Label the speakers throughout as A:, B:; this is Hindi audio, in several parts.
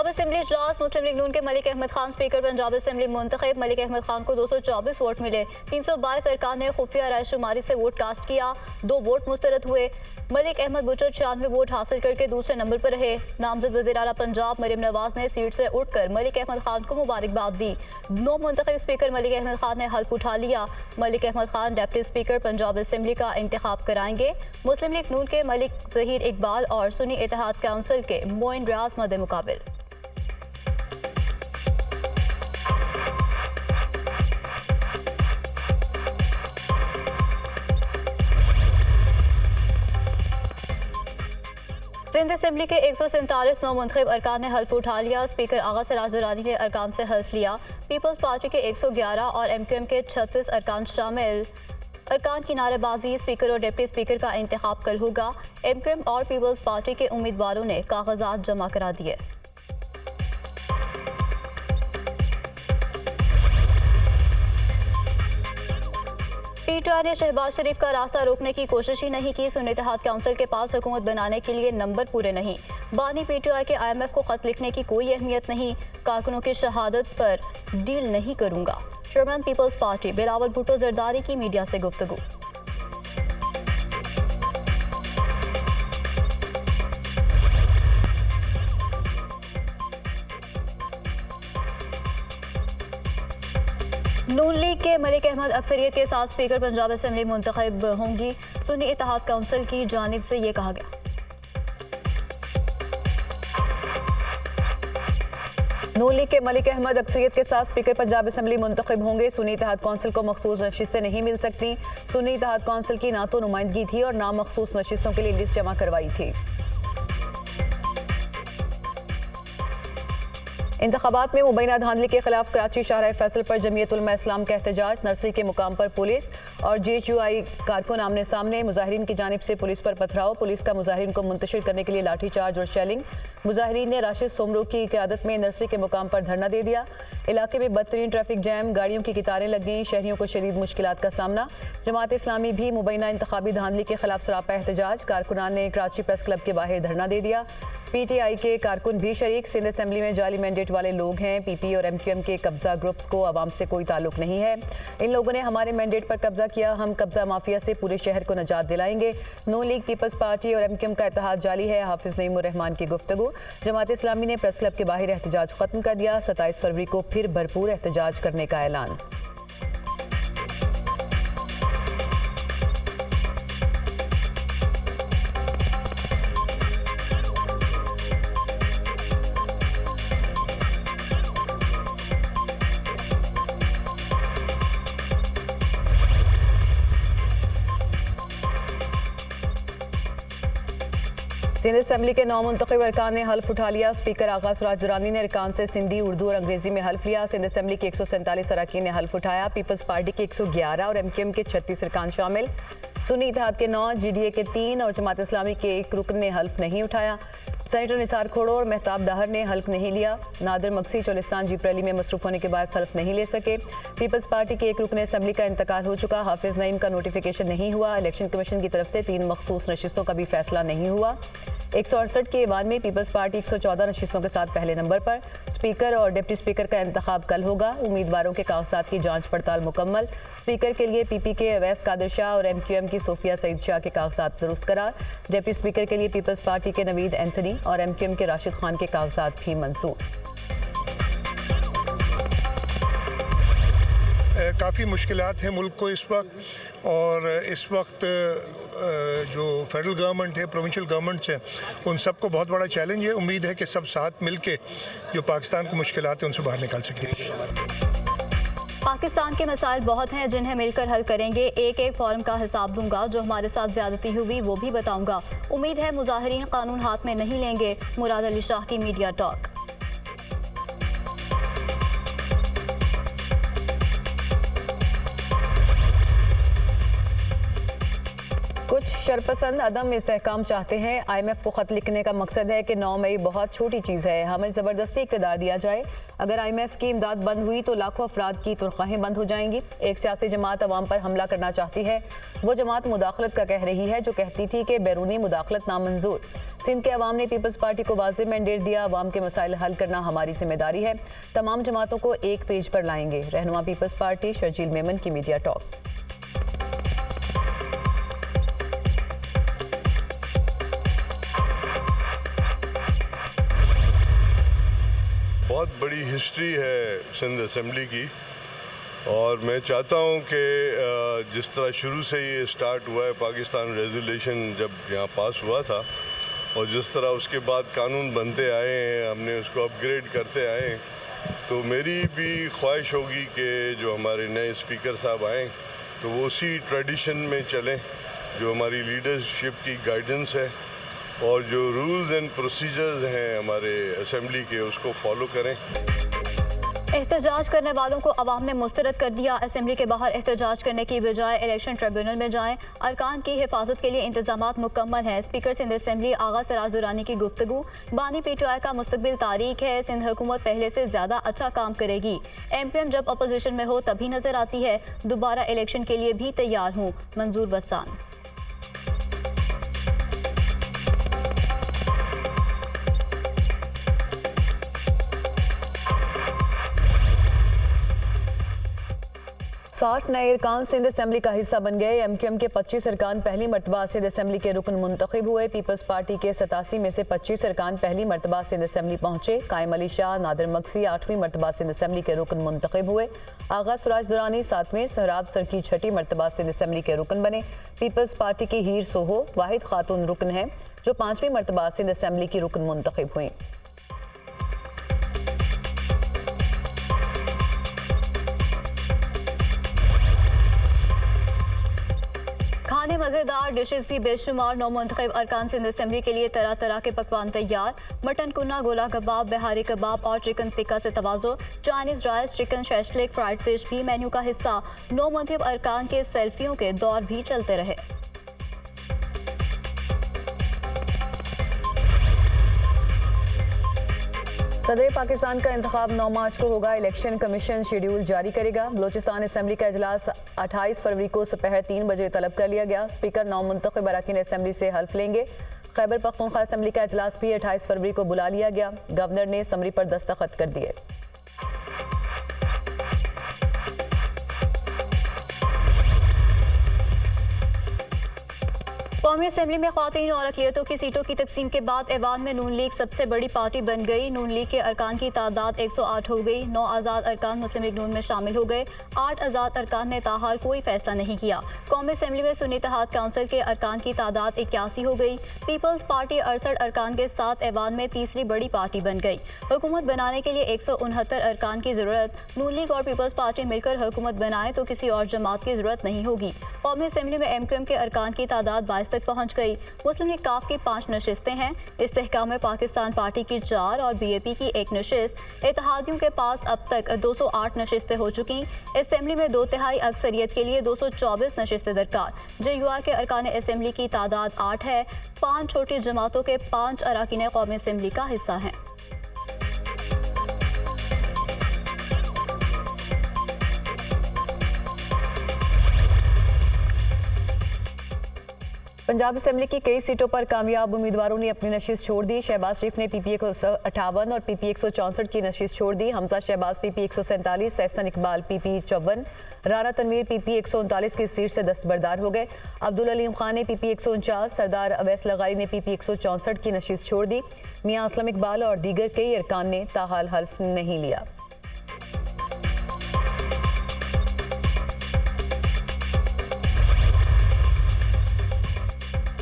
A: पंजाब असेंबली इजलास। मुस्लिम लीग नून के मलिक अहमद खान स्पीकर पंजाब असेंबली मुंतखब। मलिक अहमद खान को 224 वोट मिले। 322 अरकान ने खुफिया रायशुमारी से वोट कास्ट किया। 2 वोट मुस्तरद हुए। मलिक अहमद बुचर 96 वोट हासिल करके दूसरे नंबर पर रहे। नामजद वज़ीर आला पंजाब मरियम नवाज ने सीट से उठकर मलिक अहमद खान को मुबारकबाद दी। नौ मुंतखब स्पीकर मलिक अहमद खान ने हल्फ उठा लिया। Malik Ahmad Khan deputy speaker Punjab assembly का इंतखाब कराएंगे। मुस्लिम लीग नून के मलिक ज़हीर इकबाल और सुन्नी इत्तेहाद काउंसिल के मोइन रियाज मद्दे मुकाबिल। सिंध असेंबली के 147 नौ मुंतखब अरकान ने हल्फ उठा लिया। स्पीकर आगा सराज दुरानी ने अरकान से हल्फ लिया। पीपल्स पार्टी के 111 और MQM के 36 अरकान शामिल। अरकान की नारेबाजी। स्पीकर और डिप्टी स्पीकर का इंतखाब कल होगा। MQM और पीपल्स पार्टी के उम्मीदवारों ने कागजात जमा करा दिए। PTI ने शहबाज शरीफ का रास्ता रोकने की कोशिश ही नहीं की। सुन्नी इत्तेहाद काउंसिल के पास हुकूमत बनाने के लिए नंबर पूरे नहीं। बानी PTI के IMF को खत लिखने की कोई अहमियत नहीं। कारकुनों की शहादत पर डील नहीं करूंगा। Chairman Peoples Party Bilawal Bhutto Zardari की मीडिया से गुफ्तगू। नून लीग के मलिक अहमद अक्सरियत के साथ स्पीकर पंजाब असेंबली मुंतखब होंगी। सुन्नी इत्तेहाद काउंसिल की जानिब से ये कहा गया।
B: नून लीग के मलिक अहमद अक्सरियत के साथ स्पीकर पंजाब असेंबली मुंतखब होंगे। सुन्नी इत्तेहाद काउंसिल को मखसूस नशिस्तें नहीं मिल सकती। सुन्नी इत्तेहाद काउंसिल की ना तो नुमाइंदगी थी और ना मखसूस नशिस्तों के लिए लिस्ट जमा करवाई थी। इंतखाबात में मुबैना धांधली के खिलाफ कराची शाहराह फैसल पर जमीयत उलमा इस्लाम का एहतजाज। नर्सरी के मुकाम पर पुलिस और GHUI कारकुन आमने सामने। मुजाहिरीन की जानिब से पुलिस पर पथराव। पुलिस का मुजाहिरीन को मुंतशिर करने के लिए लाठीचार्ज और शेलिंग। मुजाहिरीन ने राशिद सोमरू की क़यादत में नर्सरी के मुकाम पर धरना दे दिया। इलाके में बदतरीन ट्रैफिक जैम। गाड़ियों की कतारें लग गईं। शहरियों को शदीद मुश्किलात का सामना। जमात इस्लामी भी मुबैना इंतखाबी धांधली के खिलाफ सरापा एहतजाज। कारकुनान ने कराची प्रेस क्लब के बाहर धरना दे दिया। PTI के कारकुन भी शरीक। सिंध असेंबली में जाली मैंडेट वाले लोग हैं। PP और MQM के कब्जा ग्रुप्स को आवाम से कोई ताल्लुक नहीं है। इन लोगों ने हमारे मैंडेट पर कब्जा किया। हम कब्जा माफिया से पूरे शहर को निजात दिलाएंगे। नून लीग, पीपल्स पार्टी और MQM का इत्तेहाद जाली है। हाफिज नईमुर रहमान की गुफ्तगू। जमात इस्लामी ने प्रेस क्लब के बाहर एहतजाज खत्म कर दिया। 27 फरवरी को फिर भरपूर एहतजाज करने का ऐलान। सिंध असेंबली के 9 मुंतखब अरकान ने हल्फ उठा लिया। स्पीकर आगा सराज दुरानी ने अरकान से सिंधी, उर्दू और अंग्रेजी में हल्फ लिया। सिंध असेंबली के 147 अरकान ने हल्फ उठाया। पीपल्स पार्टी के 111 और MQM के 36 अरकान शामिल। सुन्नी इत्तेहाद के 9, GDA के 3 और जमात इस्लामी के 1 रुकन ने हल्फ नहीं उठाया। सेनेटर निसार खोड़ो और महताब डाहर ने हल्फ नहीं लिया। नादिर मक्सी चोलिस्तान जीप रैली में मसरूफ होने के बाद हल्फ नहीं ले सके। पीपल्स पार्टी के 1 रुकन असेंबली का इंतकाल हो चुका। हाफिज नईम का नोटिफिकेशन नहीं हुआ। इलेक्शन कमीशन की तरफ से 3 मखसूस नशिस्तों का भी फैसला नहीं हुआ। 168 के ईवान में पीपल्स पार्टी 114 नशिस्तों के साथ पहले नंबर पर। स्पीकर और डिप्टी स्पीकर का इंतखाब कल होगा। उम्मीदवारों के कागजात की जांच पड़ताल मुकम्मल। स्पीकर के लिए PP के अवैस कादिर शाह और MQM की सोफिया सईद शाह के कागजात दुरुस्त करार। डिप्टी स्पीकर के लिए पीपल्स पार्टी के नवीद एंथनी और MQM के राशिद खान के कागजात भी मंजूर।
C: काफ़ी मुश्किलात हैं मुल्क को इस वक्त, और इस वक्त जो फेडरल गवर्नमेंट है, प्रोविंशियल गवर्नमेंट्स हैं, उन सबको बहुत बड़ा चैलेंज है। उम्मीद है कि सब साथ मिल के जो पाकिस्तान की मुश्किलात हैं उनसे बाहर निकाल सकेंगे।
A: पाकिस्तान के मसाइल बहुत हैं जिन्हें मिलकर हल करेंगे। एक एक फॉर्म का हिसाब दूंगा। जो हमारे साथ ज्यादती हुई वो भी बताऊंगा। उम्मीद है मुजाहिरीन कानून हाथ में नहीं लेंगे। मुराद अली शाह की मीडिया टॉक।
B: कुछ कुछ शरपसंद अदम इस्तेहकाम चाहते हैं। IMF को खत लिखने का मकसद है कि 9 मई बहुत छोटी चीज़ है, हमें ज़बरदस्ती इक़्तिदार दिया जाए। अगर IMF की इमदाद बंद हुई तो लाखों अफराद की तनख्वाहें बंद हो जाएंगी। एक सियासी जमात अवाम पर हमला करना चाहती है। वो जमात मुदाखलत का कह रही है जो कहती थी कि बैरूनी मुदाखलत नामंजूर। सिंध के अवाम ने पीपल्स पार्टी को वाज़ेह मैंडेट दिया, अवाम के मसाइल हल करना हमारी जिम्मेदारी है। तमाम जमातों को एक पेज पर लाएंगे। रहनुमा पीपल्स पार्टी शर्जील मेमन की मीडिया टॉक।
D: बहुत बड़ी हिस्ट्री है सिंध असेंबली की और मैं चाहता हूं कि जिस तरह शुरू से ये स्टार्ट हुआ है पाकिस्तान रेजोल्यूशन जब यहाँ पास हुआ था और जिस तरह उसके बाद कानून बनते आए हैं, हमने उसको अपग्रेड करते आए हैं, तो मेरी भी ख्वाहिश होगी कि जो हमारे नए स्पीकर साहब आएँ तो वो उसी ट्रेडिशन में चलें जो हमारी लीडरशिप की गाइडेंस है और जो रूल्स एंड प्रोसीजर्स हैं हमारे असेंबली के उसको फॉलो करें।
A: एहतजाज करने वालों को अवाम ने मुस्तरद कर दिया। असेंबली के बाहर एहतजाज करने की बजाय इलेक्शन ट्रिब्यूनल में जाएं। अरकान की हिफाजत के लिए इंतजामात मुकम्मल हैं। स्पीकर सिंध असेंबली आगा सराज दुरानी की गुफ्तगू। बानी PTI का मुस्तकबिल तारीख है। सिंध हुकूमत पहले से ज़्यादा अच्छा काम करेगी। MPM जब अपोजिशन में हो तभी नजर आती है। दोबारा इलेक्शन के लिए भी तैयार हूँ, मंजूर वसान।
B: साठ नए अरकान सिंध असेंबली का हिस्सा बन गए। MQM के 25 अरकान पहली मरतबा सिंध असेंबली के रुकन मुंतखब हुए। पीपल्स पार्टी के 87 में से 25 अरकान पहली मरतबा सिंध असेंबली पहुंचे। कायम अली शाह, नादिर मक्सी 8वीं मरतबा सिंध असेंबली के रुकन मुंतखब हुए। आगा सराज दुरानी 7वें, सोहराब सरकी 6ठी मरतबा सिंध असेंबली के रुकन बने। पीपल्स पार्टी की हीर सोहो वाहिद खातून रुकन हैं जो 5वीं मरतबा सिंध असेंबली की रुकन मुंतखब हुई।
A: खाने मज़ेदार डिशेस भी बेशुमार। नौ मुंतखब अरकान सिंध असेंबली के लिए तरह तरह के पकवान तैयार। मटन कुन्ना, गोला कबाब, बिहारी कबाब और चिकन टिक्का से तवाज़ो। Chinese rice, chicken shashlik, fried fish भी मेन्यू का हिस्सा। नौ मुंतखब अरकान के सेल्फियों के दौर भी चलते रहे।
B: सदर पाकिस्तान का इंतखाब 9 मार्च को होगा। इलेक्शन कमीशन शेड्यूल जारी करेगा। बलोचिस्तान असेंबली का इजलास 28 फरवरी को दोपहर 3 बजे तलब कर लिया गया। स्पीकर 9 मुंतखब अरकान असेंबली से हल्फ लेंगे। खैबर पख्तूनख्वा असेंबली का इजलास भी 28 फरवरी को बुला लिया गया। गवर्नर ने समरी पर दस्तखत कर दिए।
A: कौमी असेंबली में ख्वातीन और अक़लियतों की सीटों की तकसीम के बाद ऐवान में नून लीग सबसे बड़ी पार्टी बन गई। नून लीग के अरकान की तादाद 108 हो गई। 9 आज़ाद अरकान मुस्लिम लीग नून में शामिल हो गए। 8 आज़ाद अरकान ने ताहाल कोई फैसला नहीं किया। कौमी असेंबली में सुन्नी इत्तेहाद काउंसिल के अरकान की तादाद 81 हो गई। पीपल्स पार्टी 68 अरकान के साथ ऐवान में तीसरी बड़ी पार्टी बन गई। हुकूमत बनाने के लिए 169 अरकान की ज़रूरत। नून लीग और पीपल्स पार्टी मिलकर हुकूमत बनाए तो किसी और जमात की ज़रूरत नहीं होगी। कौमी असेंबली में MQM के अरकान की तादाद 22 तक पहुँच गई। मुस्लिम लीग काफ की 5 नशिस्तें हैं। इस्तेहकाम में पाकिस्तान पार्टी की 4 और BAP की 1 नशिस्त। इत्तेहादियों के पास अब तक 208 नशिस्तें हो चुकी। असेंबली में 2/3 अक्सरियत के लिए 224 नशिस्तें दरकार। JUI के अरकान असेंबली की तादाद 8 है। 5 छोटी जमातों के 5 अरकान कौमी असेंबली का हिस्सा हैं।
B: पंजाब असेंबली की कई सीटों पर कामयाब उम्मीदवारों ने अपनी नशिस्त छोड़ दी। शहबाज शरीफ ने PP 158 और PP 164 की नशिस्त छोड़ दी। Hamza Shahbaz PP 147, Ehsan Iqbal PP 54, Rana Tanveer PP 139 की सीट से दस्तबरदार हो गए। अब्दुल अलीम खान ने PP 149, सरदार अवैस लगारी ने PP 164 की नशिस्त छोड़ दी। मियां असलम इकबाल और दीगर कई अरकान ने ताहाल हल्फ नहीं लिया।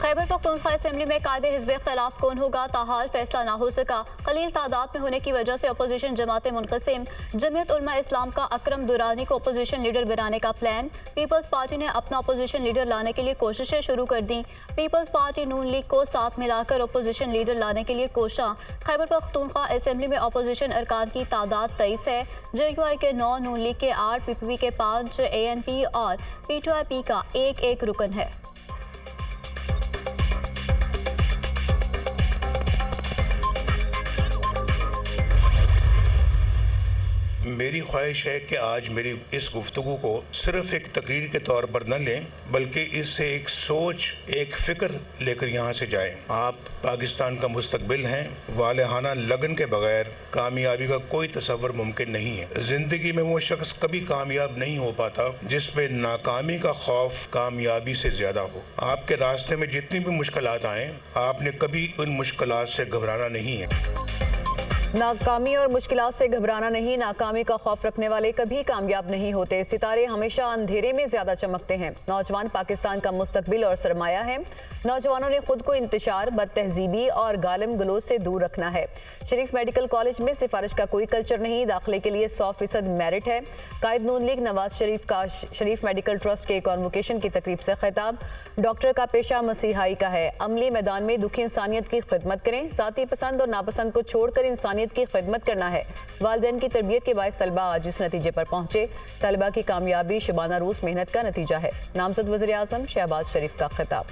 A: खैबर पख्तूनख्वा असेंबली में कायदे हिज़्ब इख्तिलाफ कौन होगा, ताहाल फैसला ना हो सका। कलील तादाद में होने की वजह से अपोजिशन जमातें मुनक़सिम। जमीयत उलमा इस्लाम का अकरम दुरानी को अपोजिशन लीडर बनाने का प्लान। पीपल्स पार्टी ने अपना अपोजिशन लीडर लाने के लिए कोशिशें शुरू कर दी। पीपल्स पार्टी नून लीग को साथ मिलाकर अपोजिशन लीडर लाने के लिए कोशा। खैबर पख्तूनख्वा असेंबली में अपोजिशन अरकान की तादाद 23 है। JUI के 9, नून लीग के 8, PPP के 5, ANP और PTIP का 1 रुकन है।
E: मेरी ख्वाहिश है कि आज मेरी इस गुफ्तगू को सिर्फ एक तकरीर के तौर पर न लें, बल्कि इससे एक सोच, एक फ़िक्र लेकर यहाँ से जाएं। आप पाकिस्तान का मुस्तकबिल हैं। वालेहाना लगन के बगैर कामयाबी का कोई तसव्वुर मुमकिन नहीं है। ज़िंदगी में वो शख्स कभी कामयाब नहीं हो पाता जिस पे नाकामी का खौफ कामयाबी से ज़्यादा हो। आपके रास्ते में जितनी भी मुश्किलात आएँ, आपने कभी उन मुश्किलात से घबराना नहीं है।
B: नाकामी और मुश्किलात से घबराना नहीं, नाकामी का खौफ रखने वाले कभी कामयाब नहीं होते। सितारे हमेशा अंधेरे में ज्यादा चमकते हैं। नौजवान पाकिस्तान का मुस्तकबिल और सरमाया है। नौजवानों ने खुद को इंतशार, बदतहजीबी और गालिम गलोच से दूर रखना है। शरीफ मेडिकल कॉलेज में सिफारिश का कोई कल्चर नहीं, दाखिले के लिए 100% मेरिट है। कायद नून लीग नवाज शरीफ का शरीफ मेडिकल ट्रस्ट के कॉन्वोकेशन की तकरीब से खिताब। डॉक्टर का पेशा मसीहाई का है। अमली मैदान में दुखी इंसानियत की खिदमत करें। ज़ाती पसंद और नापसंद को छोड़कर इंसानियत की खिदमत करना है। वालिदैन की तरबियत के बायस तलबा आज इस नतीजे पर पहुंचे। तलबा की कामयाबी शुबाना रूस मेहनत का नतीजा है। नामजद वज़ीर आज़म शहबाज शरीफ का खिताब।